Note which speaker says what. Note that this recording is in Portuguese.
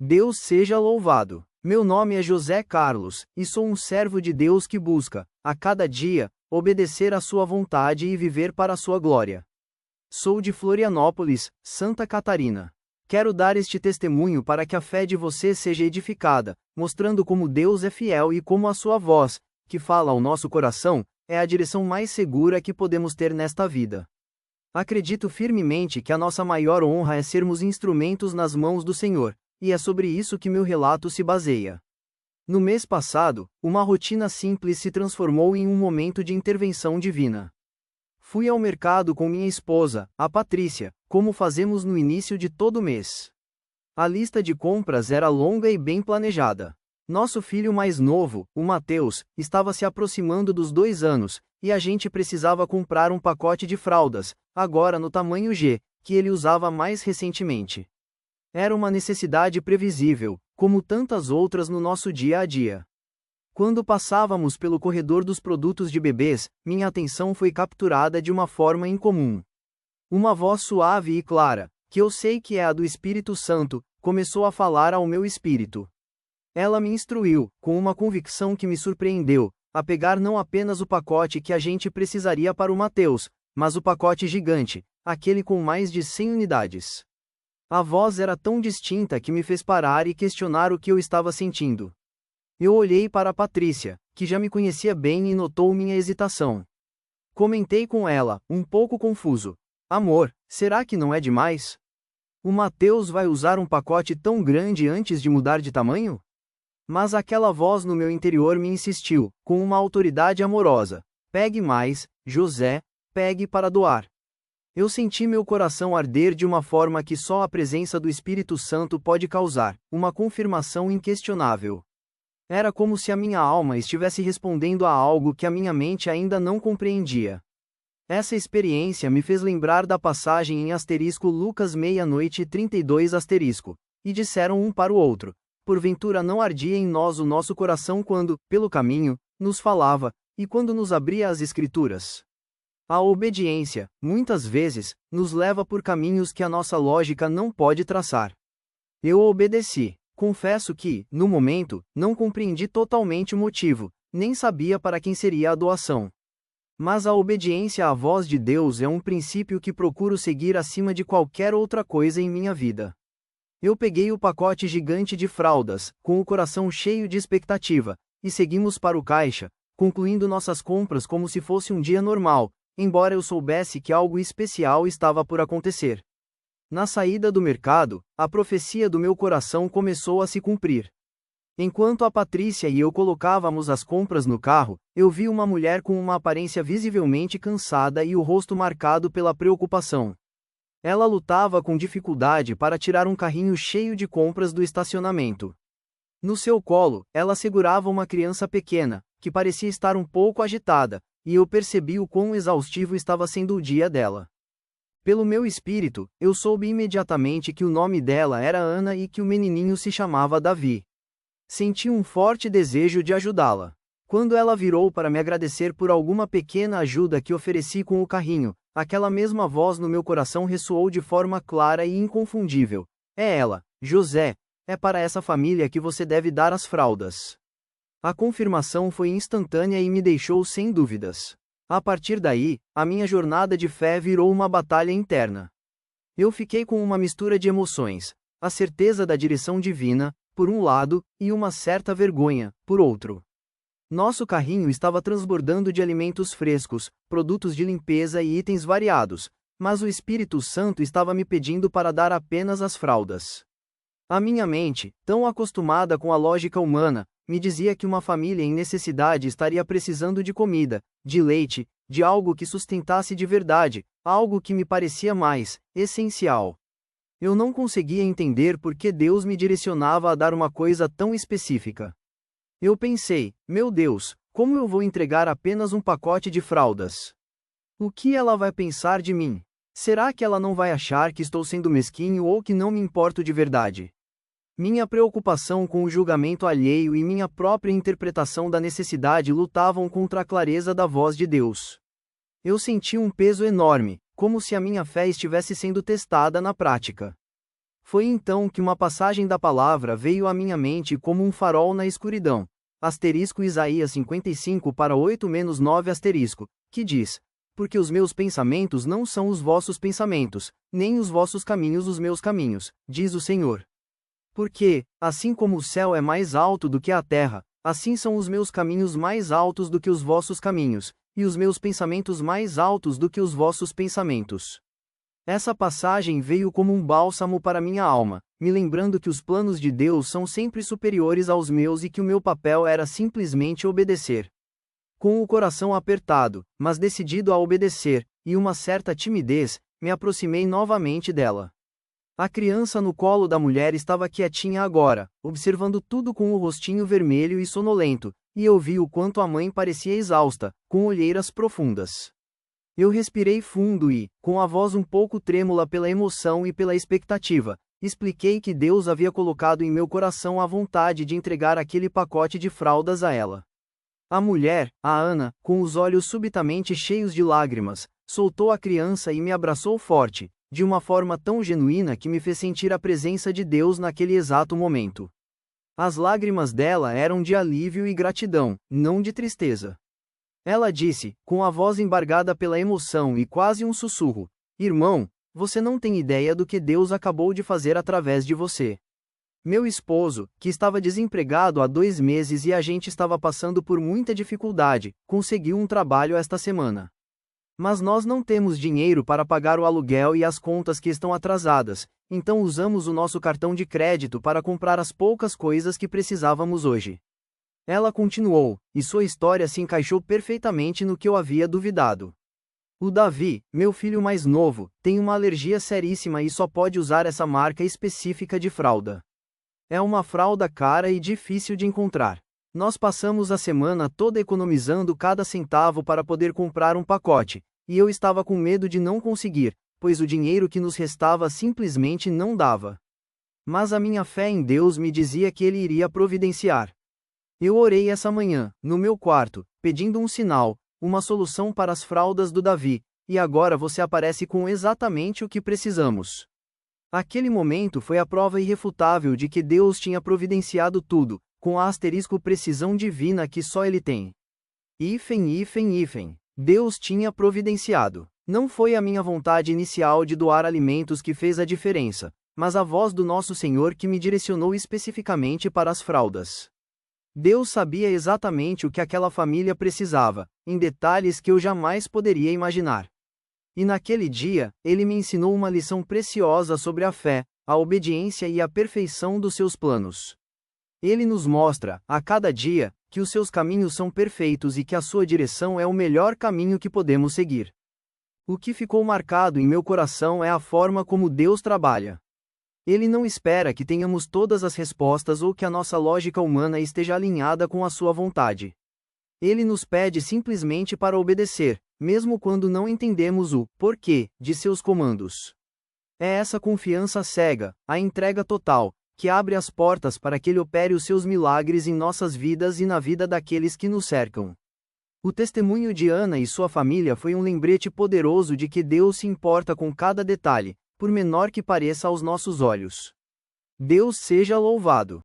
Speaker 1: Deus seja louvado. Meu nome é José Carlos, e sou um servo de Deus que busca, a cada dia, obedecer à sua vontade e viver para a sua glória. Sou de Florianópolis, Santa Catarina. Quero dar este testemunho para que a fé de você seja edificada, mostrando como Deus é fiel e como a sua voz, que fala ao nosso coração, é a direção mais segura que podemos ter nesta vida. Acredito firmemente que a nossa maior honra é sermos instrumentos nas mãos do Senhor, e é sobre isso que meu relato se baseia. No mês passado, uma rotina simples se transformou em um momento de intervenção divina. Fui ao mercado com minha esposa, a Patrícia, como fazemos no início de todo mês. A lista de compras era longa e bem planejada. Nosso filho mais novo, o Mateus, estava se aproximando dos 2 anos, e a gente precisava comprar um pacote de fraldas, agora no tamanho G, que ele usava mais recentemente. Era uma necessidade previsível, como tantas outras no nosso dia a dia. Quando passávamos pelo corredor dos produtos de bebês, minha atenção foi capturada de uma forma incomum. Uma voz suave e clara, que eu sei que é a do Espírito Santo, começou a falar ao meu espírito. Ela me instruiu, com uma convicção que me surpreendeu, a pegar não apenas o pacote que a gente precisaria para o Mateus, mas o pacote gigante, aquele com mais de 100 unidades. A voz era tão distinta que me fez parar e questionar o que eu estava sentindo. Eu olhei para a Patrícia, que já me conhecia bem e notou minha hesitação. Comentei com ela, um pouco confuso. Amor, será que não é demais? O Mateus vai usar um pacote tão grande antes de mudar de tamanho? Mas aquela voz no meu interior me insistiu, com uma autoridade amorosa. Pegue mais, José, pegue para doar. Eu senti meu coração arder de uma forma que só a presença do Espírito Santo pode causar, uma confirmação inquestionável. Era como se a minha alma estivesse respondendo a algo que a minha mente ainda não compreendia. Essa experiência me fez lembrar da passagem em Lucas 00:32. E disseram um para o outro: porventura não ardia em nós o nosso coração quando, pelo caminho, nos falava, e quando nos abria as Escrituras? A obediência, muitas vezes, nos leva por caminhos que a nossa lógica não pode traçar. Eu obedeci. Confesso que, no momento, não compreendi totalmente o motivo, nem sabia para quem seria a doação. Mas a obediência à voz de Deus é um princípio que procuro seguir acima de qualquer outra coisa em minha vida. Eu peguei o pacote gigante de fraldas, com o coração cheio de expectativa, e seguimos para o caixa, concluindo nossas compras como se fosse um dia normal, embora eu soubesse que algo especial estava por acontecer. Na saída do mercado, a profecia do meu coração começou a se cumprir. Enquanto a Patrícia e eu colocávamos as compras no carro, eu vi uma mulher com uma aparência visivelmente cansada e o rosto marcado pela preocupação. Ela lutava com dificuldade para tirar um carrinho cheio de compras do estacionamento. No seu colo, ela segurava uma criança pequena, que parecia estar um pouco agitada, e eu percebi o quão exaustivo estava sendo o dia dela. Pelo meu espírito, eu soube imediatamente que o nome dela era Ana e que o menininho se chamava Davi. Senti um forte desejo de ajudá-la. Quando ela virou para me agradecer por alguma pequena ajuda que ofereci com o carrinho, aquela mesma voz no meu coração ressoou de forma clara e inconfundível. É ela, José, é para essa família que você deve dar as fraldas. A confirmação foi instantânea e me deixou sem dúvidas. A partir daí, a minha jornada de fé virou uma batalha interna. Eu fiquei com uma mistura de emoções, a certeza da direção divina, por um lado, e uma certa vergonha, por outro. Nosso carrinho estava transbordando de alimentos frescos, produtos de limpeza e itens variados, mas o Espírito Santo estava me pedindo para dar apenas as fraldas. A minha mente, tão acostumada com a lógica humana, me dizia que uma família em necessidade estaria precisando de comida, de leite, de algo que sustentasse de verdade, algo que me parecia mais essencial. Eu não conseguia entender por que Deus me direcionava a dar uma coisa tão específica. Eu pensei, meu Deus, como eu vou entregar apenas um pacote de fraldas? O que ela vai pensar de mim? Será que ela não vai achar que estou sendo mesquinho ou que não me importo de verdade? Minha preocupação com o julgamento alheio e minha própria interpretação da necessidade lutavam contra a clareza da voz de Deus. Eu senti um peso enorme, como se a minha fé estivesse sendo testada na prática. Foi então que uma passagem da palavra veio à minha mente como um farol na escuridão. Isaías 55:8-9, que diz: Porque os meus pensamentos não são os vossos pensamentos, nem os vossos caminhos os meus caminhos, diz o Senhor. Porque, assim como o céu é mais alto do que a terra, assim são os meus caminhos mais altos do que os vossos caminhos, e os meus pensamentos mais altos do que os vossos pensamentos. Essa passagem veio como um bálsamo para minha alma, me lembrando que os planos de Deus são sempre superiores aos meus e que o meu papel era simplesmente obedecer. Com o coração apertado, mas decidido a obedecer, e uma certa timidez, me aproximei novamente dela. A criança no colo da mulher estava quietinha agora, observando tudo com o rostinho vermelho e sonolento, e eu vi o quanto a mãe parecia exausta, com olheiras profundas. Eu respirei fundo e, com a voz um pouco trêmula pela emoção e pela expectativa, expliquei que Deus havia colocado em meu coração a vontade de entregar aquele pacote de fraldas a ela. A mulher, a Ana, com os olhos subitamente cheios de lágrimas, soltou a criança e me abraçou forte, de uma forma tão genuína que me fez sentir a presença de Deus naquele exato momento. As lágrimas dela eram de alívio e gratidão, não de tristeza. Ela disse, com a voz embargada pela emoção e quase um sussurro: Irmão, você não tem ideia do que Deus acabou de fazer através de você. Meu esposo, que estava desempregado há 2 meses e a gente estava passando por muita dificuldade, conseguiu um trabalho esta semana. Mas nós não temos dinheiro para pagar o aluguel e as contas que estão atrasadas, então usamos o nosso cartão de crédito para comprar as poucas coisas que precisávamos hoje. Ela continuou, e sua história se encaixou perfeitamente no que eu havia duvidado. O Davi, meu filho mais novo, tem uma alergia seríssima e só pode usar essa marca específica de fralda. É uma fralda cara e difícil de encontrar. Nós passamos a semana toda economizando cada centavo para poder comprar um pacote, e eu estava com medo de não conseguir, pois o dinheiro que nos restava simplesmente não dava. Mas a minha fé em Deus me dizia que Ele iria providenciar. Eu orei essa manhã, no meu quarto, pedindo um sinal, uma solução para as fraldas do Davi, e agora você aparece com exatamente o que precisamos. Aquele momento foi a prova irrefutável de que Deus tinha providenciado tudo, com a precisão divina que só Ele tem. Deus tinha providenciado. Não foi a minha vontade inicial de doar alimentos que fez a diferença, mas a voz do nosso Senhor que me direcionou especificamente para as fraldas. Deus sabia exatamente o que aquela família precisava, em detalhes que eu jamais poderia imaginar. E naquele dia, Ele me ensinou uma lição preciosa sobre a fé, a obediência e a perfeição dos seus planos. Ele nos mostra, a cada dia, que os seus caminhos são perfeitos e que a sua direção é o melhor caminho que podemos seguir. O que ficou marcado em meu coração é a forma como Deus trabalha. Ele não espera que tenhamos todas as respostas ou que a nossa lógica humana esteja alinhada com a sua vontade. Ele nos pede simplesmente para obedecer, mesmo quando não entendemos o porquê de seus comandos. É essa confiança cega, a entrega total, que abre as portas para que Ele opere os seus milagres em nossas vidas e na vida daqueles que nos cercam. O testemunho de Ana e sua família foi um lembrete poderoso de que Deus se importa com cada detalhe, por menor que pareça aos nossos olhos. Deus seja louvado.